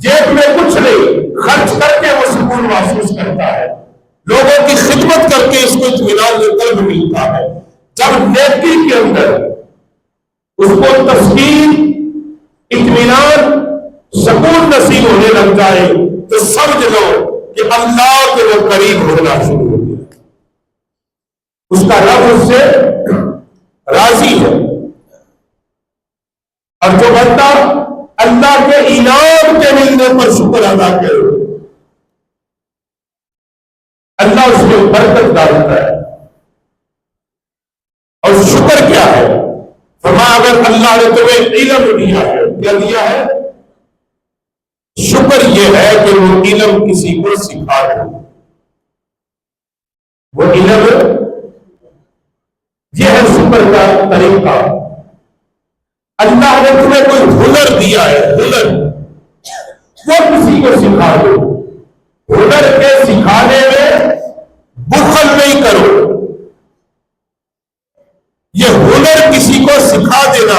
جیب میں کچھ نہیں، خرچ کر کے وہ سکون محسوس کرتا ہے، لوگوں کی خدمت کر کے اس کو اطمینان قلب ملتا ہے۔ جب نیکی کے اندر اس کو تسکین، اطمینان، سکون نصیب ہونے لگ جائے تو سمجھ لو کہ اللہ کے وہ قریب ہونا شروع ہو گیا، اس کا رب اس سے راضی ہے۔ اور جو بندہ اللہ کے انعام کے ملنے پر شکر ادا کرے، اللہ اس میں برکت ڈالتا ہے۔ اور شکر کیا ہے؟ فرمایا اگر اللہ نے تمہیں علم دیا ہے، کیا دیا ہے؟ شکر یہ ہے کہ وہ علم کسی کو سکھا دے، وہ علم، یہ ہے شکر کا طریقہ۔ اللہ نے تمہیں کوئی ہنر دیا ہے، ہنر، وہ کسی کو سکھا دو۔ ہنر کے سکھانے میں بخل نہیں کرو۔ یہ ہنر کسی کو سکھا دینا،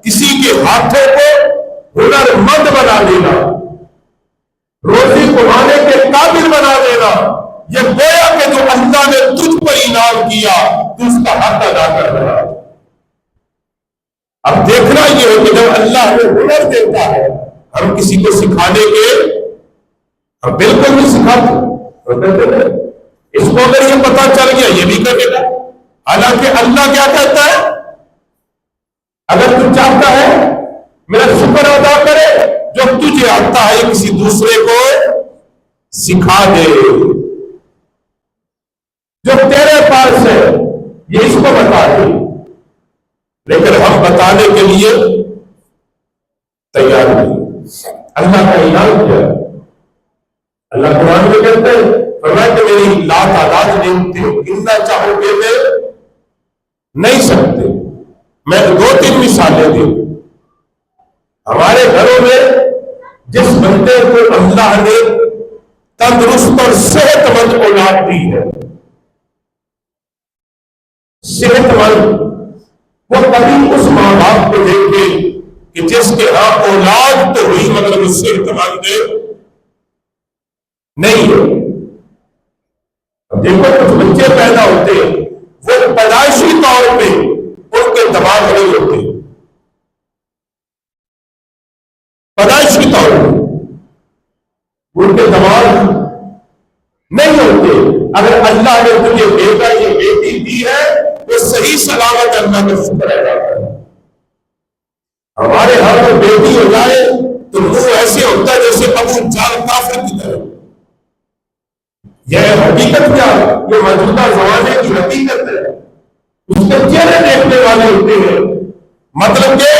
کسی کے ہاتھوں کو ہنر مند بنا دینا، روزی کمانے کے قابل بنا دینا، یہ گویا کہ جو اللہ نے تجھ پر انعام کیا تو اس کا حق ادا کر رہا ہے۔ اب دیکھنا یہ ہو کہ جب اللہ ہمیں ہنر دیتا ہے، ہم کسی کو سکھانے کے ہم بالکل نہیں سکھاتے، اس کو اگر یہ پتا چل گیا یہ بھی کرے گا۔ حالانکہ اللہ کیا کہتا ہے؟ اگر تو چاہتا ہے میرا شکر ادا کرے، جو تجھے آتا ہے کسی دوسرے کو سکھا دے، جو تیرے پاس ہے یہ اس کو بتا دے۔ لیکن ہم بتانے کے لیے تیار نہیں۔ اللہ کا انعام کیا ہے؟ اللہ قرآن میں کہتے ہیں، فرمایا کہ میری لاتعداد نعمتیں گننا چاہو گے میں نہیں سکتے۔ میں 2-3 مثالیں دوں۔ ہمارے گھروں میں جس بندے کو اللہ نے تندرست اور صحت مند اولاد دی ہے، صحت مند، وہ کبھی اس ماں باپ کو دیکھے کہ جس کے ہاں اولاد تو ہوئی مگر وہ صحت مند نہیں ہے۔ دیکھو کچھ بچے پیدا ہوتے ہیں، وہ پیدائشی طور پہ ان کے دماغ نہیں ہوتے، پیدائشی طور پہ ان کے دماغ نہیں ہوتے۔ اگر اللہ نے تجھے بیٹا یہ بیٹی دی ہے وہ صحیح سلامت اللہ کا شکر ادا کرے۔ ہمارے ہر میں بیٹی ہو جائے تو منہ ایسے ہوتا ہے جیسے ابو جہل کافر کی طرح۔ یہ حقیقت کیا؟ یہ موجودہ زمانے کی حقیقت ہے۔ اس کے چہرے دیکھنے والے ہوتے ہیں، مطلب کہ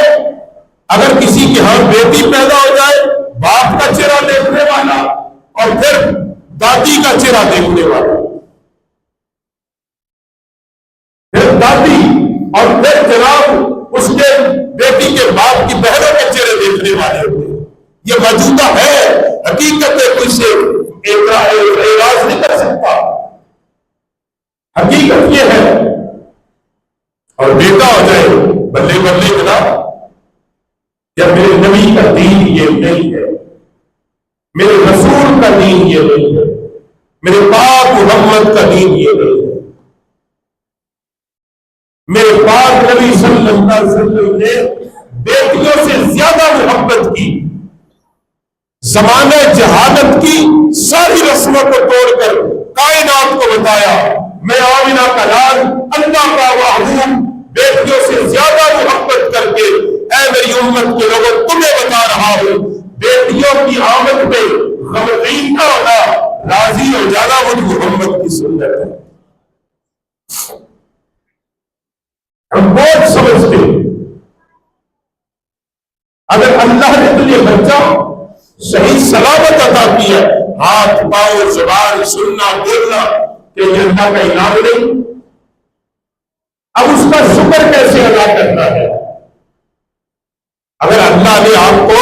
اگر کسی کے ہاں بیٹی پیدا ہو جائے، باپ کا چہرہ دیکھنے والا اور پھر دادی کا چہرہ دیکھنے والا، پھر دادی اور پھر جناب اس کے بیٹی کے باپ کی بہنوں کے چہرے دیکھنے والے ہوتے ہیں۔ یہ موجودہ ہے، حقیقت ہے، کوئی سے اعراض نہیں کر سکتا، حقیقت یہ ہے۔ اور بیٹا ہو جائے بلے بلے جناب، یا میرے نبی کا دین یہ نہیں ہے، میرے رسول کا دین یہ نہیں ہے، میرے پاک محمد کا دین یہ نہیں ہے، میرے پاک نبی صلی اللہ علیہ وسلم نے بیٹیوں سے زیادہ محبت کی، زمانہ جہالت کی ساری رسموں کو توڑ کر کائنات کو بتایا، میں آمنہ کا لال اللہ کا محبوب بیٹیوں سے زیادہ محبت کر کے اے میری امت کے لوگوں تمہیں بتا رہا ہوں، بیٹیوں کی آمد پہ غمگین نہ ہونا، راضی ہو جانا مجھ محمد کی سنت ہے۔ ہم بہت سمجھتے ہیں اگر اللہ نے تجھے بچہ صحیح سلامت عطا کیا، ہاتھ پاؤں زبان سننا بولنا، کہ یہ اللہ کا انعام نہیں، اب اس کا شکر کیسے ادا کرنا ہے؟ اگر اللہ نے آپ کو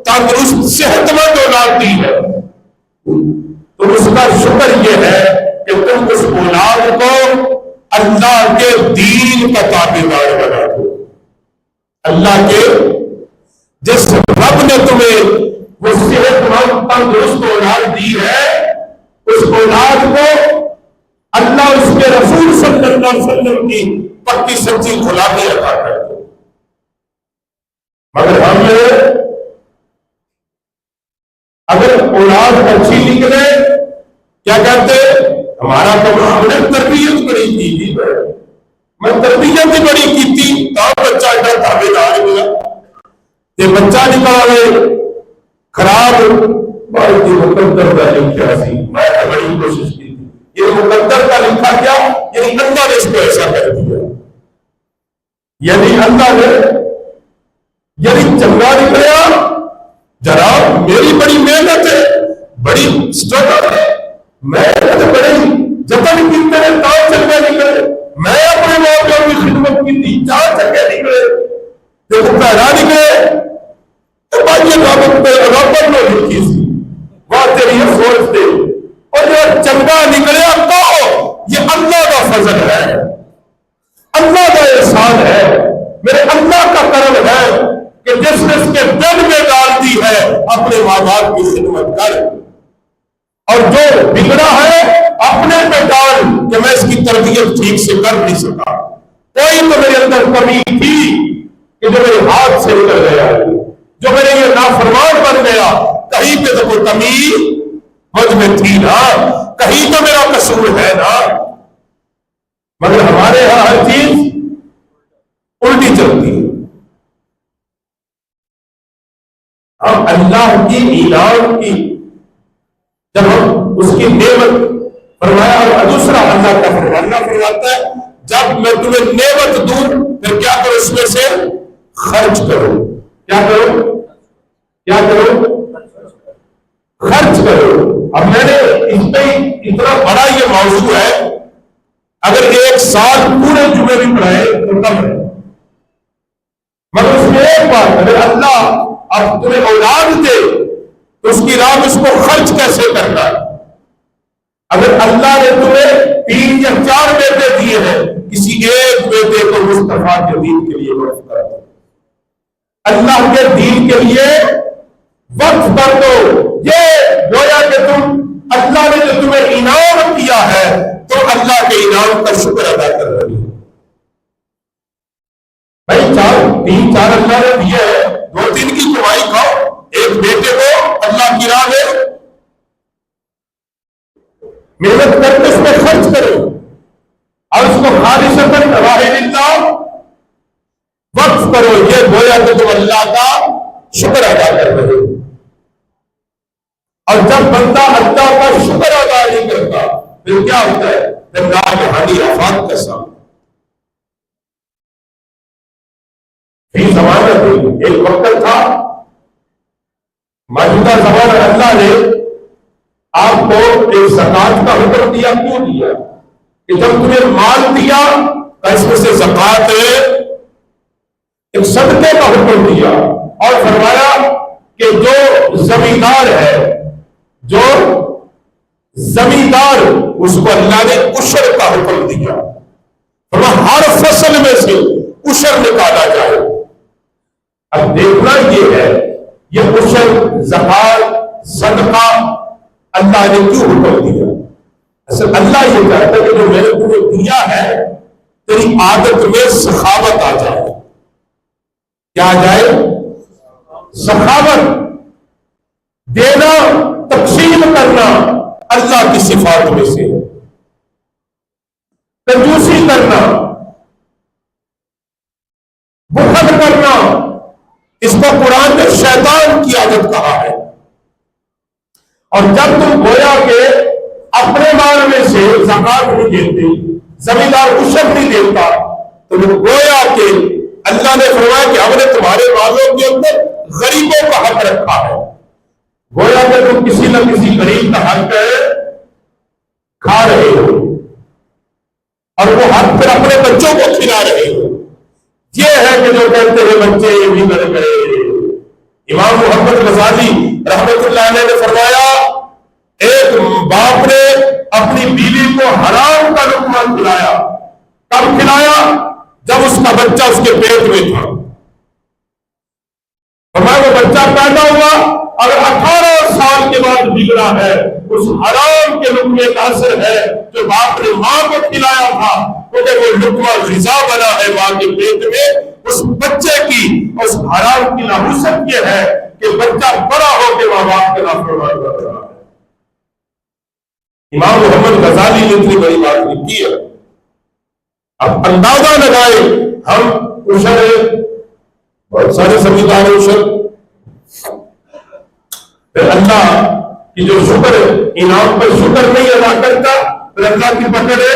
تندرست صحت مند اولاد دی ہے تو اس کا شکر یہ ہے کہ تم اس اولاد کو اللہ کے دین کا تابعدار بنا دو۔ اللہ کے جس رب نے تمہیں وہ صحت مند کی پکی سچی غلامی عطا کر دے۔ مگر ہم اگر اولاد اچھی نکلے کیا کہتے ہمارا تو ہم نے تربیت بڑی کی، میں تربیت بھی بڑی کی تھی تو بچہ ایڈا تابے دار ملا، یہ بچہ نکالے خراب بڑی مقدر کا لکھا سی، میں نے بڑی کوشش کی تھی، یہ مقدر کا لکھا کیا یعنی اللہ نے اس کو ایسا کر دیا، یعنی اللہ نے یعنی چنگا نکلیا جناب میری بڑی محنت ہے، بڑی اسٹرگل ہے، میں بڑی جتن کی طرح تاؤ چنگا نکلے، میں اپنے ماں باپ کی خدمت کی تھی چار چنگے نکلے، دیکھو پیدا نکلے تو بھائی یہ رابط نے لکھی سی وہ تیری افسوس دے، اور جو چنگا نکلیا تو یہ اللہ کا فضل ہے، اللہ کا احسان ہے، میرے اللہ کا کرم ہے کہ جس نے اس کے دل میں ڈال دی ہے اپنے ماں باپ کی خدمت کر، اور جو بگڑا ہے اپنے پہ ڈال کہ میں اس کی تربیت ٹھیک سے کر نہیں سکا، کوئی تو میرے اندر کمی تھی کہ جو میرے ہاتھ سے نکل گیا، جو میرے یہ نافرمان بن گیا، کہیں پہ تو کوئی کمی مجھ میں تھی نا، کہیں تو میرا قصور ہے نا، مگر ہمارے یہاں ہر چیز الٹی چلتی ہے۔ ہم اللہ کی انعام کی جب ہم اس کی نعمت فرمایا، اور دوسرا اللہ کا فرمانا فرماتا ہے جب میں تمہیں نعمت دوں پھر کیا کرو اس میں سے خرچ کرو، کیا کرو کیا کرو خرچ کرو۔ اب میں نے اس پہ اتنا بڑا یہ موضوع ہے، اگر ایک سال پورے جمعے بھی پڑھائے تو کم ہے، مگر اس میں ایک بات اگر اللہ اب تمہیں اولاد دے تو اس کی راہ میں اس کو خرچ کیسے کرنا ہے۔ اگر اللہ نے تمہیں 3 یا 4 بیٹے دیے ہیں، کسی ایک بیٹے کو مصطفیٰ کے دین کے لیے وقف کر دو، اللہ کے دین کے لیے وقف کر دو، یہ گویا کہ تم اللہ نے جو تمہیں انعام کیا ہے تو اللہ کے انعام کا شکر ادا کر رہی ہو۔ بھائی 3-4 اللہ نے دیے ہیں، 2-3 کی کمائی کھاؤ، ایک بیٹے کو اللہ کی راہ میں محنت کر کے اس میں خرچ کرو اور اس کو خالصتاً راہ اللہ وقف کرو، یہ گویا کہ تم اللہ کا شکر ادا کر رہے ہو۔ اور جب بندہ اللہ کا شکر ادا نہیں کرتا پھر کیا ہوتا ہے، پھر ناگہانی آفات کا سامنا۔ فی زمانہ ایک وقت تھا، موجودہ زمانہ اللہ نے آپ کو ایک زکات کا حکم دیا، کیوں دیا کہ جب تمہیں مال دیا تو اس میں سے زکات ایک صدقے کا حکم دیا، اور فرمایا کہ جو زمیندار ہے، جو زمیندار اس کو اللہ نے عشر کا حکم دیا، فرمایا ہر فصل میں سے عشر نکالا جائے۔ اب دیکھنا یہ ہے یہ عشر زکات صدقہ اللہ نے کیوں حکم دیا؟ اصل اللہ یہ چاہتا ہے کہ جو میں نے تمہیں دیا ہے تیری عادت میں سخاوت آ جائے، کیا آ جائے؟ سخاوت، دینا، تقسیم کرنا اللہ کی صفات میں سے، کنجوسی کرنا، بخل کرنا، اس کو قرآن نے شیطان کی عادت کہا ہے۔ اور جب تم گویا کہ اپنے مال میں سے زکات نہیں دیتے، زمیندار عشر نہیں دیتا، تو وہ گویا کہ اللہ نے فرمایا کہ ہم نے تمہارے مالوں کے اندر غریبوں کا حق رکھا ہے، گویا کہ تم کسی نہ کسی غریب کا حق کھا رہے ہو، اور وہ حق پھر اپنے بچوں کو کھلا رہے ہو۔ یہ ہے کہ جو کہتے ہیں بچے یہ بھی کر گئے۔ امام محمد غزالی رحمت اللہ علیہ نے فرمایا ایک باپ نے اپنی بیوی کو حرام کا لقمہ کھلایا، کب کھلایا؟ جب اس کا بچہ اس کے پیٹ میں تھا۔ فرمایا وہ بچہ پیدا ہوا اگر 18 سال کے بعد بگڑا ہے، اس حرام کے لقمے کا اثر ہے جو باپ نے ماں کو کھلایا تھا، تمہیں وہ لقمہ غذا بنا ہے ماں کے پیٹ میں، اس بچے کی اس حرام کی نحوست یہ ہے کہ بچہ بڑا ہو کے ماں باپ کے نافرمان کر رہا ہے۔ امام محمد غزالی نے اتنی بڑی بات لکھی ہے، اب اندازہ لگائے ہم عشر بہت سارے سمجھدار عشر، پھر اللہ کی جو شکر انعام پر شکر نہیں ادا کرتا، پھر اللہ کی پکڑ ہے۔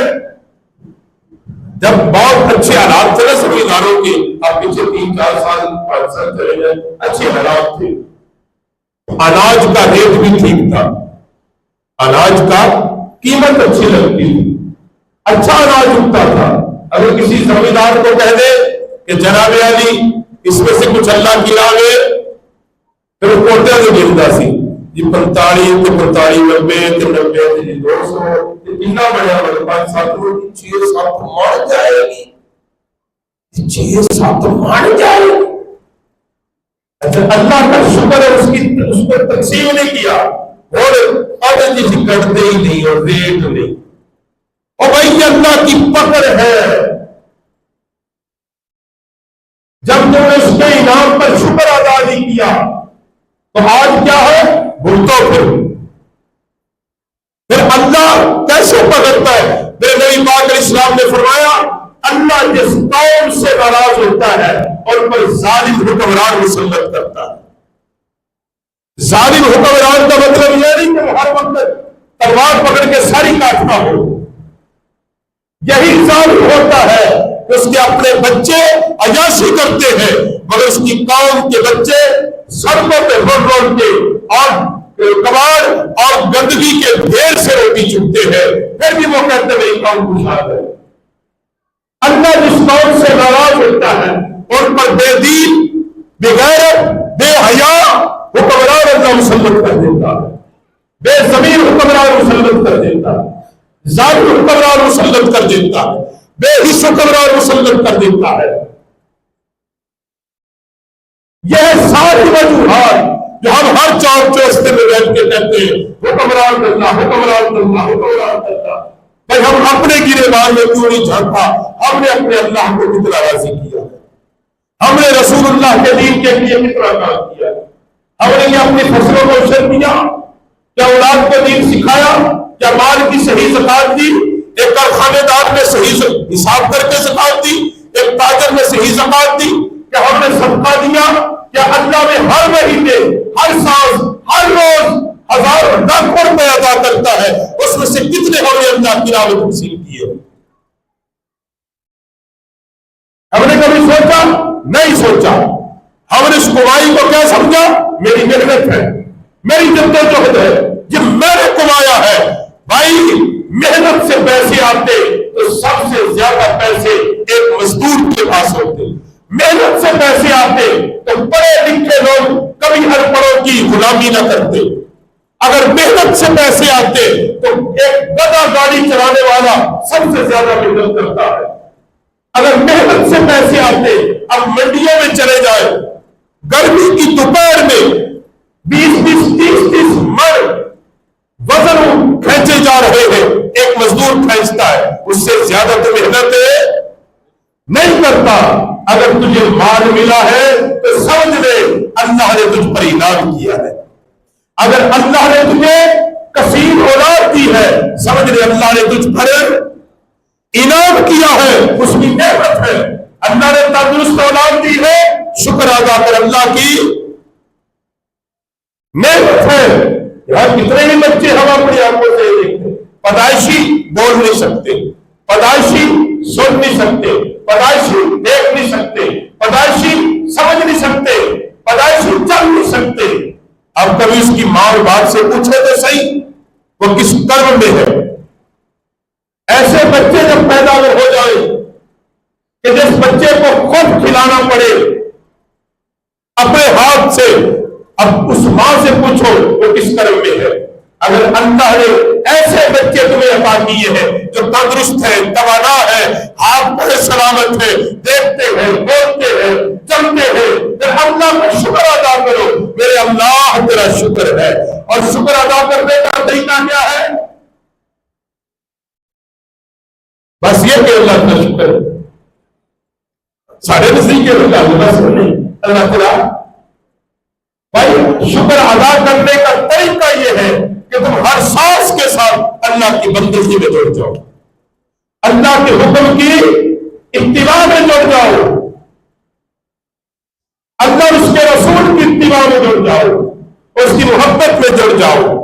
جب بہت اچھے حالات تھے نا سمجھداروں کے، آپ پیچھے 3-4 سال 5 سال چلے جائیں، اچھے حالات تھے، اناج کا ریٹ بھی ٹھیک تھا، اناج کا قیمت اچھی لگتی تھی، اچھا اناج اگتا تھا۔ اگر کسی زمیندار کو کہہ دے کہ جناب علی اس میں سے کچھ اللہ کی راہ میں، پھر وہ کوٹے سے گرتا سی جی 45 تے 45 90 تے 90 تے 200 اتنا بڑا 5-7 روٹی 6-7 مار جائے گی، 6-7 مار جائے گی۔ اچھا اللہ کا شکر ہے اس کو تقسیم نہیں کیا، اور اب جی کٹتے ہی نہیں اور ریٹ نہیں، اور بھائی اللہ کی پکڑ ہے۔ جب تم نے اس کے انعام پر شکر ادا نہیں کیا تو آج کیا ہے؟ بھولتو پھر اللہ کیسے پکڑتا ہے؟ میرے نبی پاک علیہ السلام نے فرمایا اللہ جس قوم سے ناراض ہوتا ہے اور پر ظالم حکمران مسلط کرتا ہے۔ ظالم حکمران کا مطلب یہ نہیں کہ ہر وقت تلوار پکڑ کے ساری کاٹنا ہو، یہی ظالم ہوتا ہے کہ اس کے اپنے بچے عیاشی کرتے ہیں مگر اس کی قوم کے بچے سڑکوں پہ روڈ کے اور کباڑ اور گندگی کے ڈھیر سے روٹی چکتے ہیں، پھر بھی وہ کہتے ہیں میری قوم خوشحال ہے۔ اللہ جس قوم سے ناراض ہوتا ہے اور پر بے دین، بے غیرت، بے حیا حکمران اللہ مسلط کر دیتا ہے، بے ضمیر حکمران مسلط کر دیتا ہے، ظالم حکمران مسلط کر دیتا ہے، بے حس حکمران مسلط کر دیتا ہے۔ یہ ساری وجوہات جو ہم ہر چوک چوستے میں بیٹھ کے کہتے ہیں حکمران اللہ حکمران اللہ حکمران اللہ، بھائی ہم اپنے گرے بان میں کیوں نہیں جھانکا؟ ہم نے اپنے اللہ کو کتنا راضی کیا ہے، ہم نے رسول اللہ کے دین کے لیے کتنا کام کیا ہے، ہم نے اپنی فصلوں کو عشر دیا، کیا اولاد کو دین سکھایا، کیا مال کی صحیح زکات دی، ایک کارخانے دار نے صحیح حساب کر کے زکات دی، ایک تاجر نے صحیح زکات دی، کیا ہم نے صدقہ دیا، کیا اللہ میں ہر مہینے ہر سال ہر روز 1000 لاکھ روپے ادا کرتا ہے، اس میں سے کتنے ہم نے اللہ کی راہ میں تقسیم کیے؟ ہم نے کبھی سوچا؟ نہیں سوچا۔ ہم نے اس کمائی کو کیا سمجھا؟ میری محنت ہے، میری جدوجہد ہے، یہ میں نے کمایا ہے۔ بھائی محنت سے پیسے آتے تو سب سے زیادہ پیسے ایک مزدور کے پاس ہوتے، محنت سے پیسے آتے تو پڑھے لکھے لوگ کبھی ان پڑھوں کی غلامی نہ کرتے، اگر محنت سے پیسے آتے تو ایک گدھا گاڑی چلانے والا سب سے زیادہ محنت کرتا ہے۔ اگر محنت سے پیسے آتے، اب منڈیوں میں چلے جائے، گرمی کی دوپہر میں 20-20 30-30 من وزن کھینچے جا رہے ہیں، ایک مزدور کھینچتا ہے، اس سے زیادہ تو محنت نہیں کرتا۔ اگر تجھے مال ملا ہے تو سمجھ لے اللہ نے تجھ پر انعام کیا ہے، اگر اللہ نے تجھے کثیر اولاد دی ہے سمجھ لے اللہ نے تجھ پر انعام کیا ہے، اس کی نعمت ہے۔ اللہ نے تندرست اولاد دی ہے، شکر ادا کر، اللہ کی نعمت ہے۔ یہاں کتنے ہی بچے ہم اپنی آنکھوں سے دیکھتے، پیدائشی بول نہیں سکتے، پیدائشی سن نہیں سکتے، پیدائشی دیکھ نہیں سکتے، پیدائشی سمجھ نہیں سکتے، پیدائشی چل نہیں سکتے۔ اب کبھی اس کی ماں اور باپ سے پوچھے تو صحیح وہ کس کرم میں ہے؟ ایسے بچے جب پیدا ہو جائے کہ جس بچے کو خود کھلانا پڑے اپنے ہاتھ سے، اب اس ماں سے پوچھو وہ کس کرم میں ہے؟ اگر اللہ نے ایسے بچے تمہیں عطا کیے ہیں جو تندرست ہے، توانا ہے، ہاتھ بڑے سلامت ہے، دیکھتے ہیں، بولتے ہیں، چلتے ہیں، پھر اللہ کا شکر ادا کرو، میرے اللہ تیرا شکر ہے۔ اور شکر ادا کرنے کا طریقہ کیا ہے؟ بس یہ کہ اللہ کا شکر ہے. سارے نزدیک نہیں اللہ تعالیٰ بھائی شکر ادا کرنے کا طریقہ یہ ہے کہ تم ہر سانس کے ساتھ اللہ کی بندگی میں جڑ جاؤ, اللہ کے حکم کی اتباع میں جڑ جاؤ, اللہ اس کے رسول کی اتباع میں جڑ جاؤ, اس کی محبت میں جڑ جاؤ,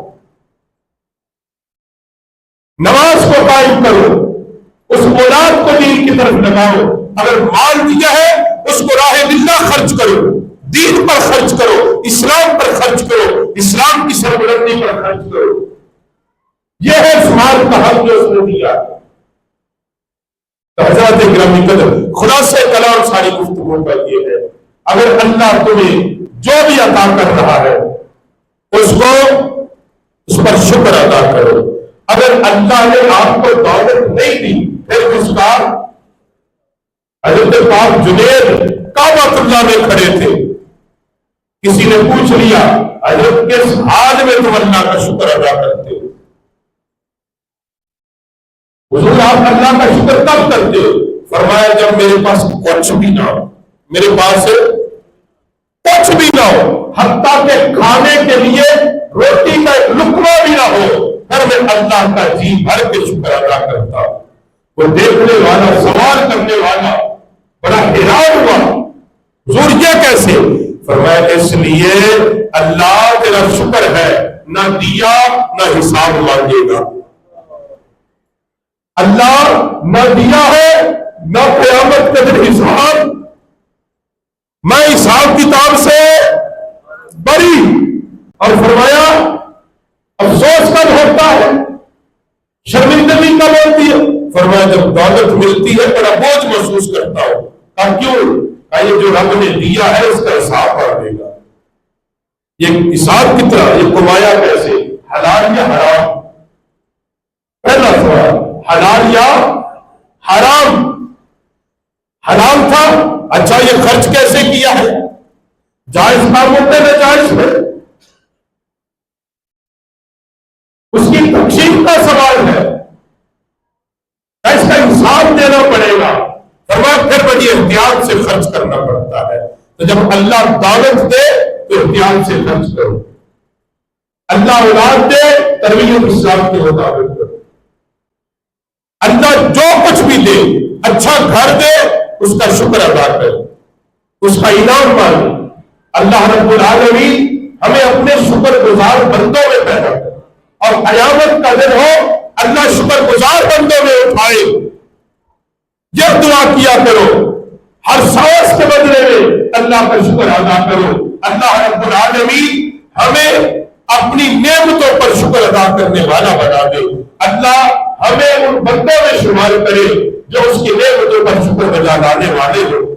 نماز کو قائم کرو, اس اولاد کو دین کی طرف لگاؤ, اگر مال دیا ہے اس کو راہ اللہ خرچ کرو, دین پر خرچ کرو, اسلام پر خرچ کرو, اسلام کی سربلندی پر خرچ کرو. یہ ہے اس مال کا حق جو اس نے دیا. حضرات گرامی قدر, خلاصہ کلام ساری گفتگو کا یہ ہے, اگر اللہ تمہیں جو بھی عطا کر رہا ہے اس پر شکر ادا کرو. اگر اللہ نے آپ کو دولت نہیں دی پھر اس کا حضرت پاک جنید کعبۃ اللہ میں کھڑے تھے, کسی نے پوچھ لیا حضرت کس حال میں تم اللہ کا شکر ادا کرتے ہو؟ حضور آپ اللہ کا شکر کب کرتے ہو؟ فرمایا جب میرے پاس کچھ بھی نہ ہو, میرے پاس کچھ بھی نہ ہو, حتیٰ کہ کھانے کے لیے روٹی کا ایک لقمہ بھی نہ ہو, پھر میں اللہ کا جی بھر کے شکر ادا کرتا ہوں. وہ دیکھنے والا, سوال کرنے والا بڑا حیران ہوا, حضور یہ کیسے؟ فرمایا اس لیے اللہ تیرا شکر ہے, نہ دیا نہ حساب مانگے گا. اللہ نہ دیا ہے نہ قیامت کے دن حساب, میں حساب کتاب سے بری. اور فرمایا افسوس کب ہوتا ہے, شرمندگی کب ہوتی ہے؟ فرمایا جب دولت ملتی ہے بڑا بوجھ محسوس کرتا ہوں. کیوں؟ یہ جو رب نے دیا ہے اس کا حساب کر دے گا. یہ حساب کتنا, یہ کمایا کیسے, حلال یا حرام؟ پہلا سوال, حلال یا حرام؟ حرام تھا, اچھا یہ خرچ کیسے کیا ہے؟ جائز کام ہوتے ہیں جائز ہے, اس کی تقسیم کا سوال ہے, اس کا حساب دینا پڑے گا. فرمایا پھر بڑی احتیاط سے خرچ کرنا پڑتا ہے. تو جب اللہ دولت دے تو احتیاط سے خرچ کرو, اللہ اولاد دے تربیت اسلام کے مطابق کرو, اللہ جو کچھ بھی دے, اچھا گھر دے اس کا شکر ادا کرو, اس کا انعام مانو. اللہ رب العالمین ہمیں اپنے شکر گزار بندوں میں پیدا کرے, اور قیامت کا دن ہو اللہ شکر گزار بندوں میں اٹھائے. یہ دعا کیا کرو, ہر سانس کے بدلے میں اللہ کا شکر ادا کرو. اللہ رب العالمین ہمیں اپنی نعمتوں پر شکر ادا کرنے والا بنا دے. اللہ ہمیں ان بندوں میں شمار کرے جو اس کی نعمتوں پر شکر ادا کرنے والے ہو.